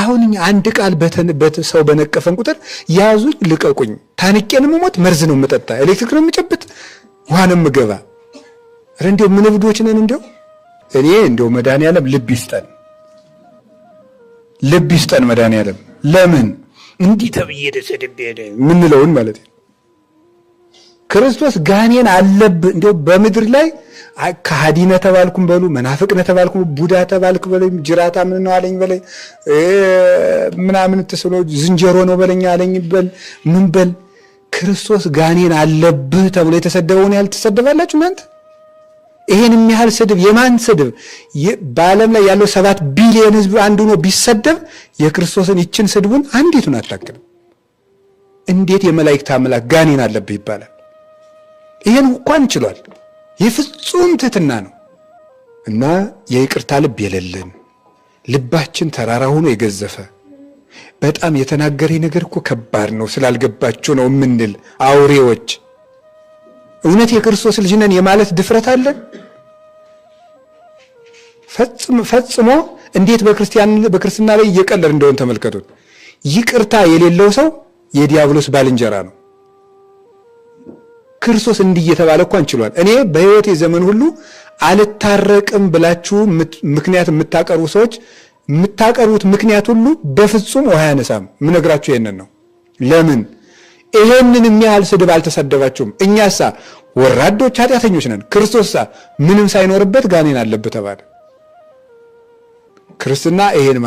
አሁን አንድ ቃል ሰው በነቀፈን ቁጥር ያዙኝ ልቀቁኝ፣ ታንቄን መሞት፣ መርዝ ነው የምጠጣ፣ ኤሌክትሪክ ነው የምጨብጥ፣ ውሃ ነው የምገባ። እንደው ምን እብዶች ነን እንደው። እኔ እንደው መድኃኒዓለም ልብ ይስጠን መድኃኒዓለም። ለምን እንዲህ ተብዬ ተሰድቤ ምንለውን ማለት ነው። ክርስቶስ ጋኔን አለብህ እንደው በምድር ላይ ከሃዲ ነህ ተባልኩም በሉ፣ መናፍቅ ነህ ተባልኩም፣ ቡዳ ተባልክ በለኝ፣ ጅራታ ምን ነው አለኝ በለኝ፣ ምናምን ተስሎ ዝንጀሮ ነው በለኝ አለኝ በል ምን በል፣ ክርስቶስ ጋኔን አለብህ ተብሎ የተሰደበውን ያልተሰደባላችሁ እናንተ? ይሄን የሚያህል ስድብ የማን ስድብ? በዓለም ላይ ያለው 7 ቢሊዮን ህዝብ አንዱ ነው ቢሰደብ የክርስቶስን ይችን ስድቡን አንዲቱን አታክልም። እንዴት የመላእክት አምላክ ጋኔን አለብህ ይባላል? ይሄን እንኳን ችሏል። የፍጹም ትሕትና ነው። እና የይቅርታ ልብ የሌለን ልባችን ተራራ ሆኖ የገዘፈ በጣም የተናገረኝ ነገር እኮ ከባድ ነው ስላልገባችሁ ነው የምንል አውሬዎች እውነት የክርስቶስ ልጅ ነን የማለት ድፍረት አለን? ፈጽሞ እንዴት በክርስትና ላይ እየቀለድ እንደሆነ ተመልከቱት። ይቅርታ የሌለው ሰው የዲያብሎስ ባልንጀራ ነው። ክርስቶስ እንዲህ እየተባለ እንኳን ችሏል። እኔ በህይወቴ ዘመን ሁሉ አልታረቅም ብላችሁ ምክንያት የምታቀርቡ ሰዎች የምታቀርቡት ምክንያት ሁሉ በፍጹም ውሃ ያነሳም። ምነግራችሁ ይሄንን ነው። ለምን ይሄንን የሚያህል ስድብ አልተሰደባችሁም? እኛሳ ወራዶች ኃጢአተኞች ነን። ክርስቶስሳ ምንም ሳይኖርበት ጋኔን አለበት ተባለ። ክርስትና ይሄን